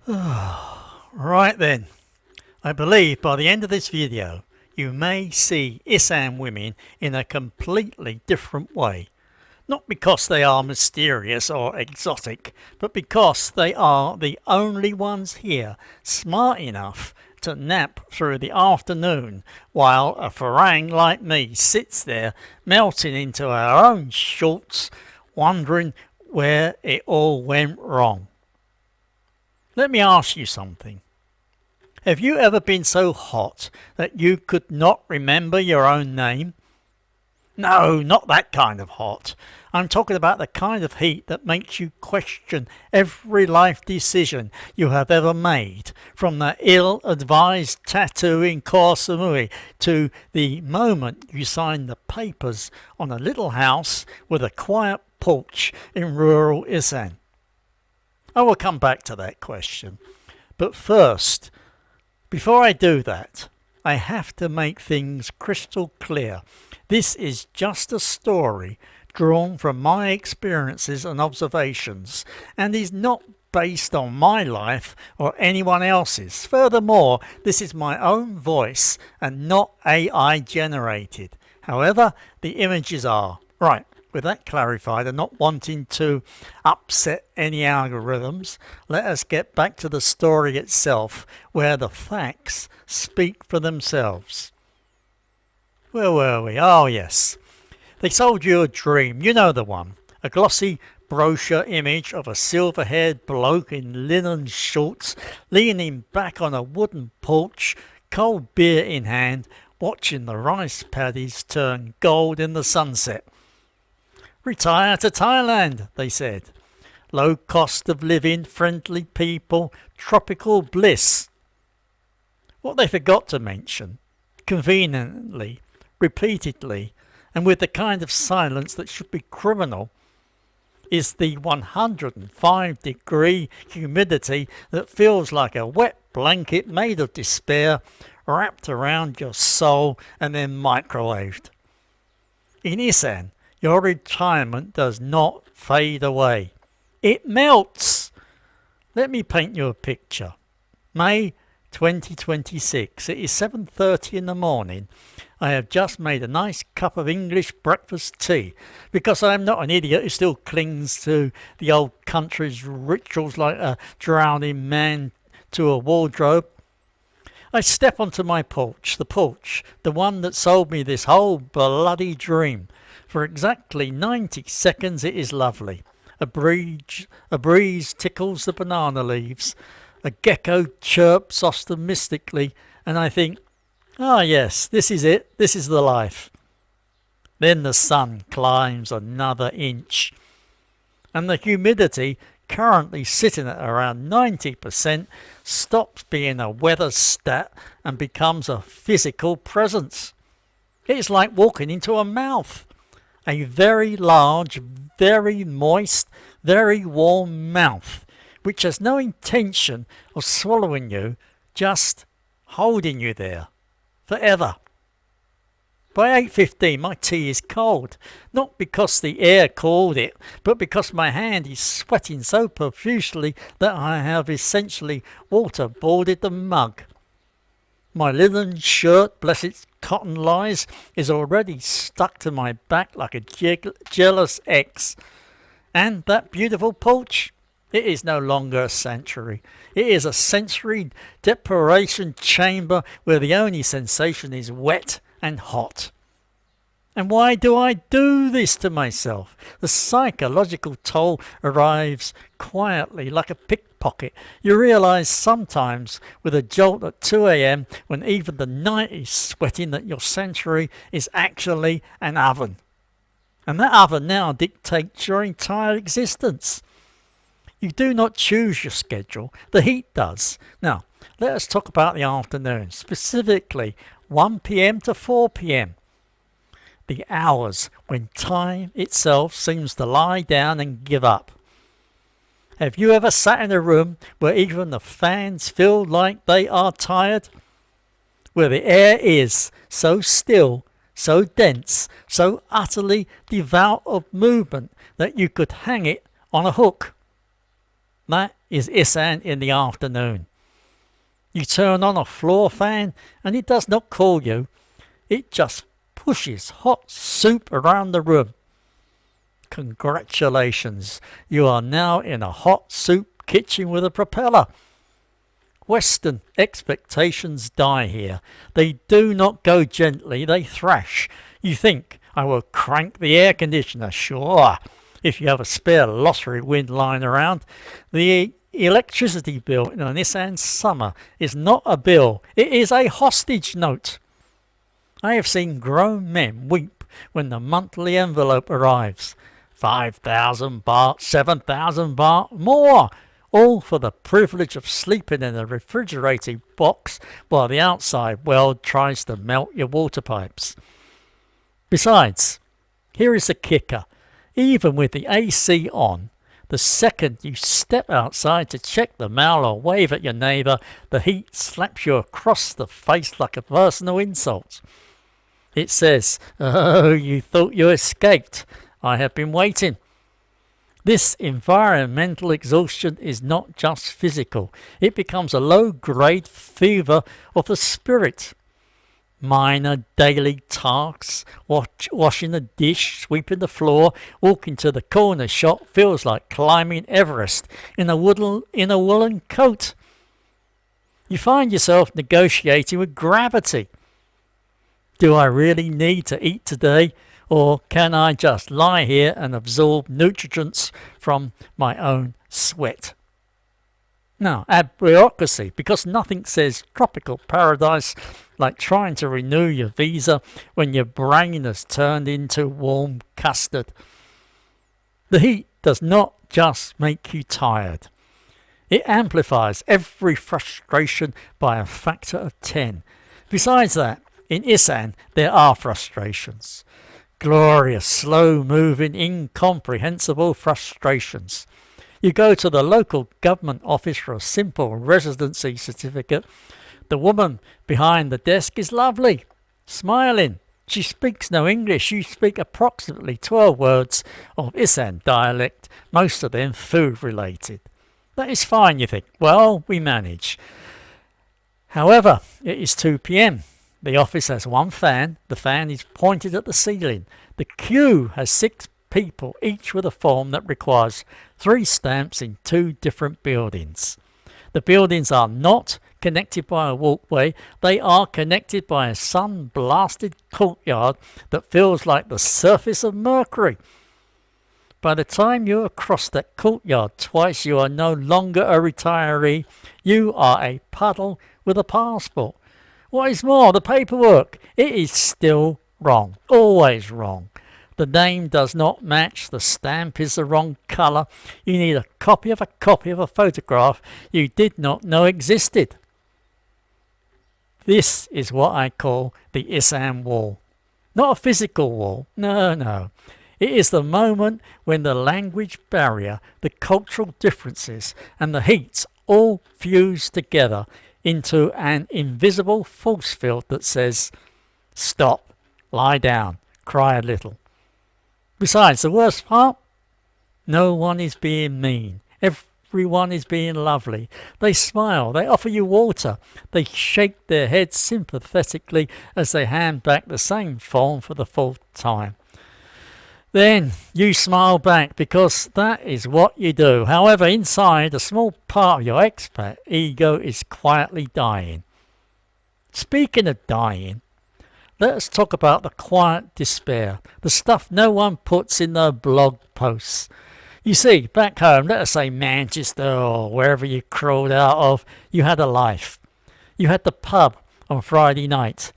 Right then, I believe by the end of this video you may see Isaan women in a completely different way. Not because they are mysterious or exotic, but because they are the only ones here smart enough to nap through the afternoon while a farang like me sits there melting into our own shorts, wondering where it all went wrong. Let me ask you something. Have you ever been so hot that you could not remember your own name? No, not that kind of hot. I'm talking about the kind of heat that makes you question every life decision you have ever made, from the ill-advised tattoo in Koh Samui to the moment you signed the papers on a little house with a quiet porch in rural Isaan. I will come back to that question. But first, before I do that, I have to make things crystal clear. This is just a story drawn from my experiences and observations, and is not based on my life or anyone else's. Furthermore, this is my own voice and not AI generated. However, the images are. Right, with that clarified and not wanting to upset any algorithms, let us get back to the story itself, where the facts speak for themselves. Where were we? Oh yes. They sold you a dream, you know the one. A glossy brochure image of a silver-haired bloke in linen shorts, leaning back on a wooden porch, cold beer in hand, watching the rice paddies turn gold in the sunset. Retire to Thailand, they said. Low cost of living, friendly people, tropical bliss. What they forgot to mention, conveniently, repeatedly, and with the kind of silence that should be criminal, is the 105-degree humidity that feels like a wet blanket made of despair wrapped around your soul and then microwaved. In Isaan, your retirement does not fade away. It melts. Let me paint you a picture. May 2026. It is 7:30 in the morning. I have just made a nice cup of English breakfast tea, because I am not an idiot who still clings to the old country's rituals like a drowning man to a wardrobe. I step onto my porch, the one that sold me this whole bloody dream. For exactly 90 seconds it is lovely. A breeze tickles the banana leaves. A gecko chirps optimistically, and I think, ah yes, this is it, this is the life. Then the sun climbs another inch, and the humidity, currently sitting at around 90%, stops being a weather stat and becomes a physical presence. It's like walking into a mouth. A very large, very moist, very warm mouth, which has no intention of swallowing you, just holding you there forever. By 8:15 my tea is cold, not because the air cooled it, but because my hand is sweating so profusely that I have essentially waterboarded the mug. My linen shirt, bless its cotton lies, is already stuck to my back like a jealous ex. And that beautiful porch? It is no longer a sanctuary. It is a sensory deprivation chamber where the only sensation is wet and hot. And why do I do this to myself? The psychological toll arrives quietly like a pickpocket. You realise sometimes with a jolt at 2 a.m. when even the night is sweating that your sanctuary is actually an oven. And that oven now dictates your entire existence. You do not choose your schedule, the heat does. Now, let us talk about the afternoon, specifically 1 p.m. to 4 p.m. The hours when time itself seems to lie down and give up. Have you ever sat in a room where even the fans feel like they are tired? Where the air is so still, so dense, so utterly devoid of movement that you could hang it on a hook? That is Isaan in the afternoon. You turn on a floor fan and it does not cool you. It just pushes hot soup around the room. Congratulations, you are now in a hot soup kitchen with a propeller. Western expectations die here. They do not go gently, they thrash. You think, I will crank the air conditioner, sure, if you have a spare lottery wind lying around. The electricity bill in an Isaan summer is not a bill, it is a hostage note. I have seen grown men weep when the monthly envelope arrives. 5,000 baht, 7,000 baht, more, all for the privilege of sleeping in a refrigerating box while the outside world tries to melt your water pipes. Besides, here is the kicker. Even with the AC on, the second you step outside to check the mail or wave at your neighbour, the heat slaps you across the face like a personal insult. It says, "Oh, you thought you escaped. I have been waiting." This environmental exhaustion is not just physical. It becomes a low-grade fever of the spirit. Minor daily tasks, washing the dish, sweeping the floor, walking to the corner shop feels like climbing Everest in a woolen coat. You find yourself negotiating with gravity. Do I really need to eat today? Or can I just lie here and absorb nutrients from my own sweat? Now, add bureaucracy, because nothing says tropical paradise like trying to renew your visa when your brain has turned into warm custard. The heat does not just make you tired. It amplifies every frustration by a factor of 10. Besides that, in Isaan there are frustrations. Glorious, slow-moving, incomprehensible frustrations. You go to the local government office for a simple residency certificate. The woman behind the desk is lovely, smiling. She speaks no English. You speak approximately 12 words of Isaan dialect, most of them food-related. That is fine, you think. Well, we manage. However, it is 2 p.m. The office has one fan. The fan is pointed at the ceiling. The queue has 6 people, each with a form that requires 3 stamps in 2 different buildings. The buildings are not connected by a walkway. They are connected by a sun-blasted courtyard that feels like the surface of Mercury. By the time you have crossed that courtyard twice, you are no longer a retiree. You are a puddle with a passport. What is more, the paperwork, it is still wrong, always wrong. The name does not match, the stamp is the wrong colour. You need a copy of a photograph you did not know existed. This is what I call the Isaan wall. Not a physical wall, no. It is the moment when the language barrier, the cultural differences and the heat all fuse together into an invisible force field that says, stop, lie down, cry a little. Besides, the worst part, no one is being mean. Everyone is being lovely. They smile, they offer you water, they shake their heads sympathetically as they hand back the same form for the 4th time. Then you smile back because that is what you do. However, inside, a small part of your expat ego is quietly dying. Speaking of dying, let us talk about the quiet despair, the stuff no one puts in their blog posts. You see, back home, let us say Manchester or wherever you crawled out of, you had a life. You had the pub on Friday night.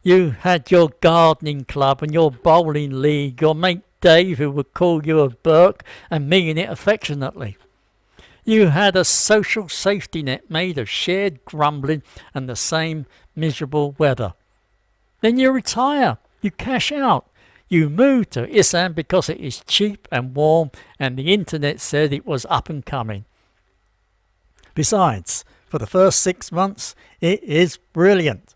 You had your gardening club and your bowling league, your mate Dave, who would call you a Burke and mean it affectionately. You had a social safety net made of shared grumbling and the same miserable weather. Then you retire, you cash out, you move to Isaan because it is cheap and warm and the internet said it was up and coming. Besides, for the first 6 months, it is brilliant.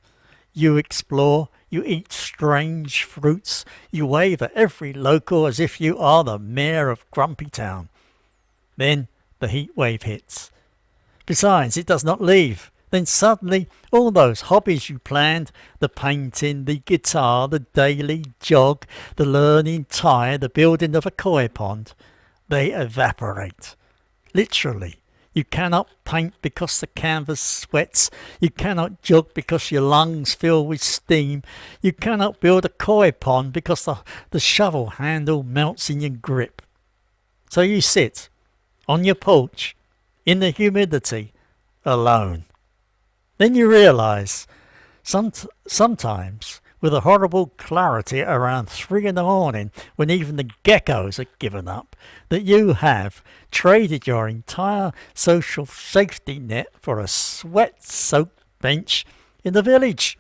You explore, you eat strange fruits, you wave at every local as if you are the mayor of Grumpy Town. Then the heat wave hits. Besides, it does not leave. Then suddenly all those hobbies you planned, the painting, the guitar, the daily jog, the learning Thai, the building of a koi pond, they evaporate. Literally. You cannot paint because the canvas sweats. You cannot jog because your lungs fill with steam. You cannot build a koi pond because the shovel handle melts in your grip. So you sit on your porch in the humidity alone. Then you realize sometimes with a horrible clarity around 3 in the morning when even the geckos are given up, that you have traded your entire social safety net for a sweat-soaked bench in the village,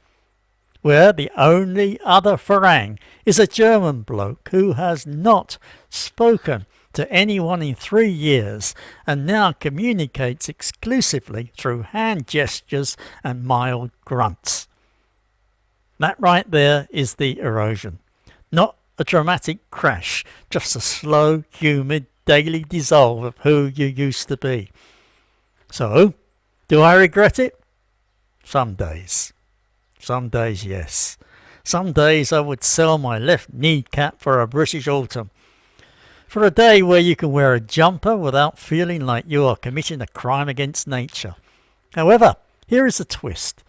where the only other farang is a German bloke who has not spoken to anyone in 3 years and now communicates exclusively through hand gestures and mild grunts. That right there is the erosion. Not a dramatic crash, just a slow, humid, daily dissolve of who you used to be. So, do I regret it? Some days. Some days, yes. Some days I would sell my left kneecap for a British autumn. For a day where you can wear a jumper without feeling like you are committing a crime against nature. However, here is a twist.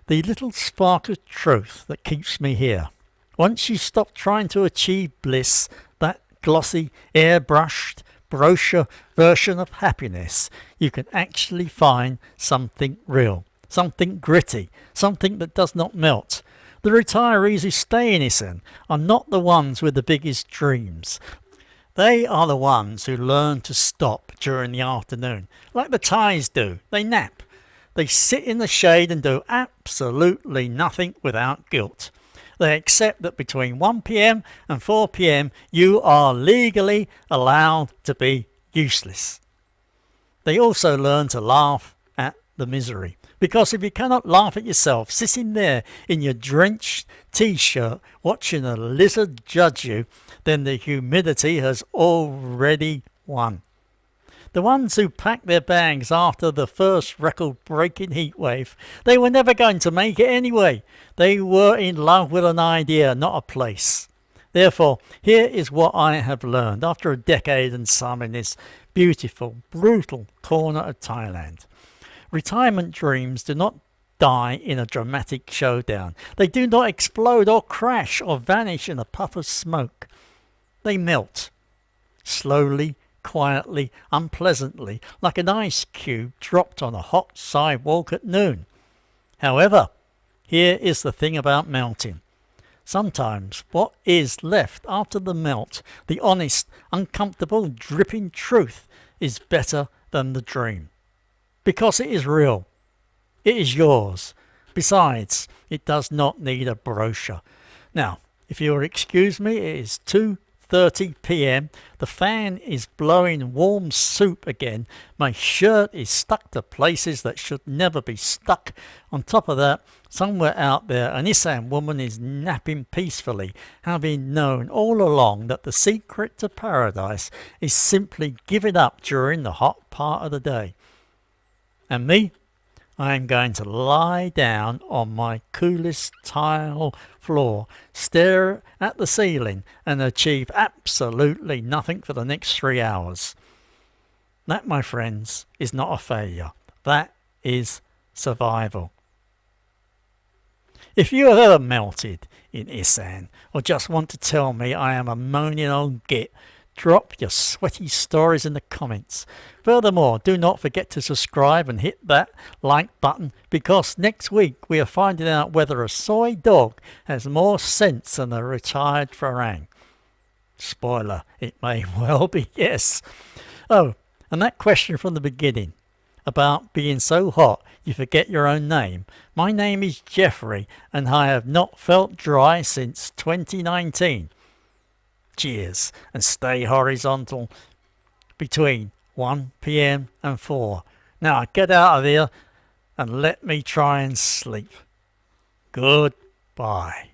The little spark of truth that keeps me here. Once you stop trying to achieve bliss, that glossy, airbrushed, brochure version of happiness, you can actually find something real, something gritty, something that does not melt. The retirees who stay in Isaan are not the ones with the biggest dreams. They are the ones who learn to stop during the afternoon, like the Thais do. They nap. They sit in the shade and do absolutely nothing without guilt. They accept that between 1 p.m. and 4 p.m. you are legally allowed to be useless. They also learn to laugh at the misery. Because if you cannot laugh at yourself sitting there in your drenched t-shirt watching a lizard judge you, then the humidity has already won. The ones who packed their bags after the first record-breaking heatwave, they were never going to make it anyway. They were in love with an idea, not a place. Therefore, here is what I have learned after a decade and some in this beautiful, brutal corner of Thailand. Retirement dreams do not die in a dramatic showdown. They do not explode or crash or vanish in a puff of smoke. They melt, slowly, quietly, unpleasantly, like an ice cube dropped on a hot sidewalk at noon. However, here is the thing about melting. Sometimes what is left after the melt, the honest, uncomfortable, dripping truth, is better than the dream. Because it is real. It is yours. Besides, it does not need a brochure. Now, if you will excuse me, it is 2:30 p.m. The fan is blowing warm soup again. My shirt is stuck to places that should never be stuck. On top of that, somewhere out there, an Isaan woman is napping peacefully, having known all along that the secret to paradise is simply giving up during the hot part of the day. And me? I am going to lie down on my coolest tile floor, stare at the ceiling and achieve absolutely nothing for the next 3 hours. That, my friends, is not a failure. That is survival. If you have ever melted in Isaan or just want to tell me I am a moaning old git, drop your sweaty stories in the comments. Furthermore, do not forget to subscribe and hit that like button, because next week we are finding out whether a soy dog has more sense than a retired farang. Spoiler, it may well be yes. Oh, and that question from the beginning about being so hot you forget your own name. My name is Jeffrey and I have not felt dry since 2019. Cheers, and stay horizontal between 1 p.m. and 4. Now get out of here and let me try and sleep. Goodbye.